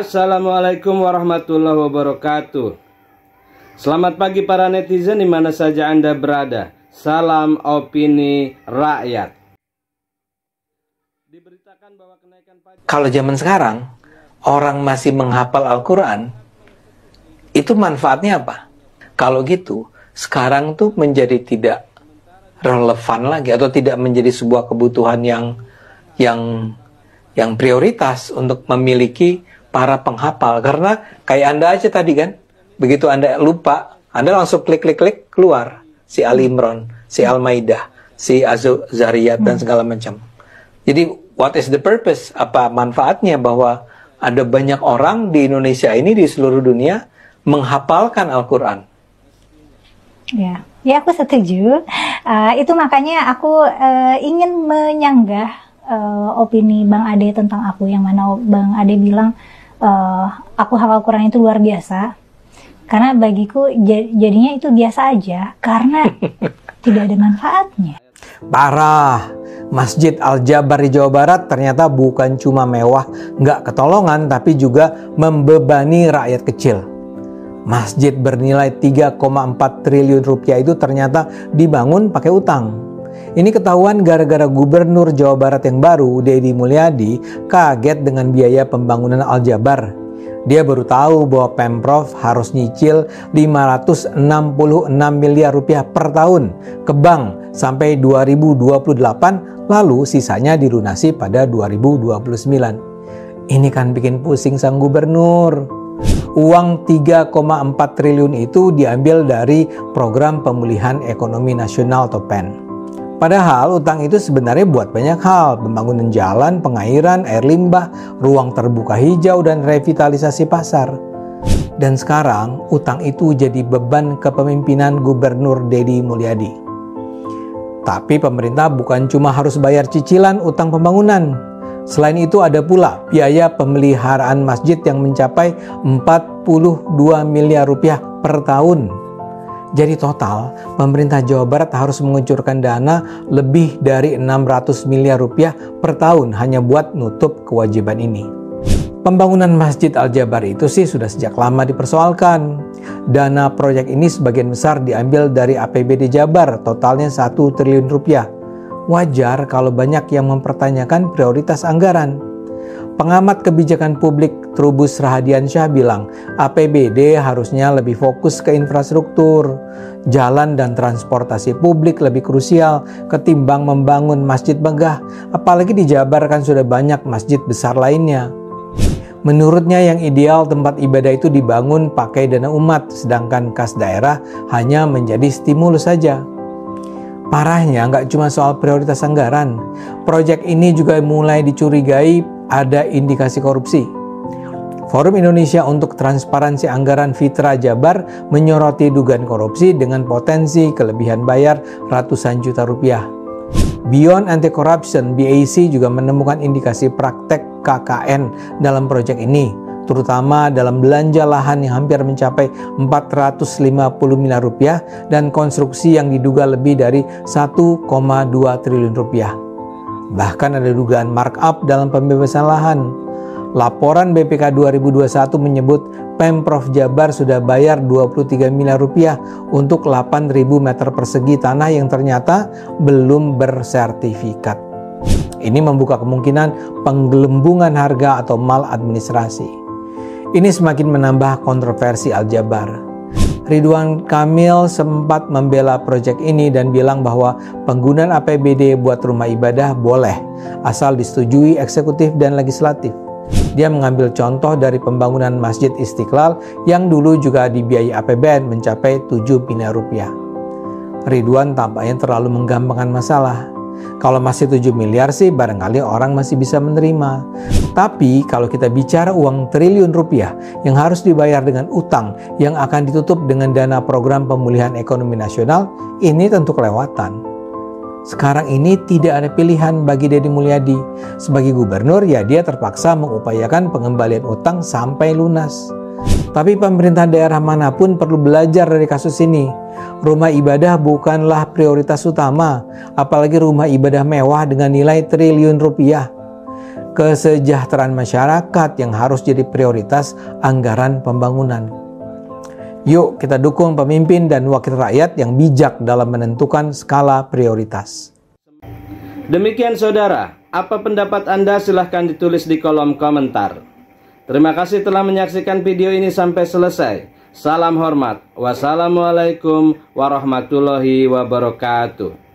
Assalamualaikum warahmatullahi wabarakatuh. Selamat pagi para netizen di mana saja Anda berada. Salam opini rakyat. Diberitakan bahwa kenaikan pajak. Kalau zaman sekarang orang masih menghafal Al-Quran, itu manfaatnya apa? Kalau gitu, sekarang tuh menjadi tidak relevan lagi atau tidak menjadi sebuah kebutuhan yang prioritas untuk memiliki para penghafal. Karena kayak Anda aja tadi kan, begitu Anda lupa, Anda langsung klik keluar si Ali Imran, si Al-Maidah, si Az-Zariyat dan segala macam. Jadi what is the purpose? Apa manfaatnya bahwa ada banyak orang di Indonesia ini, di seluruh dunia menghafalkan Al-Quran? Ya aku setuju. Itu makanya aku ingin menyanggah opini Bang Ade tentang aku, yang mana Bang Ade bilang aku hafal Quran itu luar biasa. Karena bagiku jadinya itu biasa aja, karena tidak ada manfaatnya. Parah. Masjid Al-Jabar di Jawa Barat ternyata bukan cuma mewah, nggak ketolongan, tapi juga membebani rakyat kecil. Masjid bernilai 3,4 triliun rupiah itu ternyata dibangun pakai utang. Ini ketahuan gara-gara Gubernur Jawa Barat yang baru, Deddy Mulyadi, kaget dengan biaya pembangunan Al-Jabar. Dia baru tahu bahwa Pemprov harus nyicil 566 miliar rupiah per tahun ke bank sampai 2028, lalu sisanya dilunasi pada 2029. Ini kan bikin pusing sang gubernur. Uang 3,4 triliun itu diambil dari Program Pemulihan Ekonomi Nasional atau PEN. Padahal utang itu sebenarnya buat banyak hal, pembangunan jalan, pengairan, air limbah, ruang terbuka hijau, dan revitalisasi pasar. Dan sekarang utang itu jadi beban kepemimpinan Gubernur Deddy Mulyadi. Tapi pemerintah bukan cuma harus bayar cicilan utang pembangunan. Selain itu ada pula biaya pemeliharaan masjid yang mencapai 42 miliar rupiah per tahun. Jadi total, pemerintah Jawa Barat harus mengucurkan dana lebih dari 600 miliar rupiah per tahun hanya buat nutup kewajiban ini. Pembangunan Masjid Al-Jabar itu sih sudah sejak lama dipersoalkan. Dana proyek ini sebagian besar diambil dari APBD Jabar, totalnya 1 triliun rupiah. Wajar kalau banyak yang mempertanyakan prioritas anggaran. Pengamat kebijakan publik Trubus Rahadiansyah bilang APBD harusnya lebih fokus ke infrastruktur. Jalan dan transportasi publik lebih krusial ketimbang membangun masjid megah. Apalagi di Jabar kan sudah banyak masjid besar lainnya. Menurutnya yang ideal tempat ibadah itu dibangun pakai dana umat, sedangkan kas daerah hanya menjadi stimulus saja. Parahnya nggak cuma soal prioritas anggaran. Proyek ini juga mulai dicurigai ada indikasi korupsi. Forum Indonesia untuk Transparansi Anggaran Fitra Jabar menyoroti dugaan korupsi dengan potensi kelebihan bayar ratusan juta rupiah. Beyond Anti-Corruption (BAC) juga menemukan indikasi praktek KKN dalam proyek ini, terutama dalam belanja lahan yang hampir mencapai 450 miliar rupiah dan konstruksi yang diduga lebih dari 1,2 triliun rupiah. Bahkan ada dugaan markup dalam pembebasan lahan. Laporan BPK 2021 menyebut Pemprov Jabar sudah bayar 23 miliar rupiah untuk 8.000 meter persegi tanah yang ternyata belum bersertifikat. Ini membuka kemungkinan penggelembungan harga atau maladministrasi. Ini semakin menambah kontroversi Al-Jabar. Ridwan Kamil sempat membela proyek ini dan bilang bahwa penggunaan APBD buat rumah ibadah boleh, asal disetujui eksekutif dan legislatif. Dia mengambil contoh dari pembangunan Masjid Istiqlal yang dulu juga dibiayai APBN mencapai 7 miliar rupiah. Ridwan tampaknya terlalu menggampangkan masalah. Kalau masih 7 miliar sih barangkali orang masih bisa menerima. Tapi kalau kita bicara uang triliun rupiah yang harus dibayar dengan utang yang akan ditutup dengan dana program pemulihan ekonomi nasional, ini tentu kelewatan. Sekarang ini tidak ada pilihan bagi Deddy Mulyadi. Sebagai gubernur ya dia terpaksa mengupayakan pengembalian utang sampai lunas. Tapi pemerintah daerah manapun perlu belajar dari kasus ini. Rumah ibadah bukanlah prioritas utama, apalagi rumah ibadah mewah dengan nilai triliun rupiah. kesejahteraan masyarakat yang harus jadi prioritas anggaran pembangunan. Yuk kita dukung pemimpin dan wakil rakyat yang bijak dalam menentukan skala prioritas. Demikian saudara, apa pendapat Anda silahkan ditulis di kolom komentar. Terima kasih telah menyaksikan video ini sampai selesai. Salam hormat. Wassalamualaikum warahmatullahi wabarakatuh.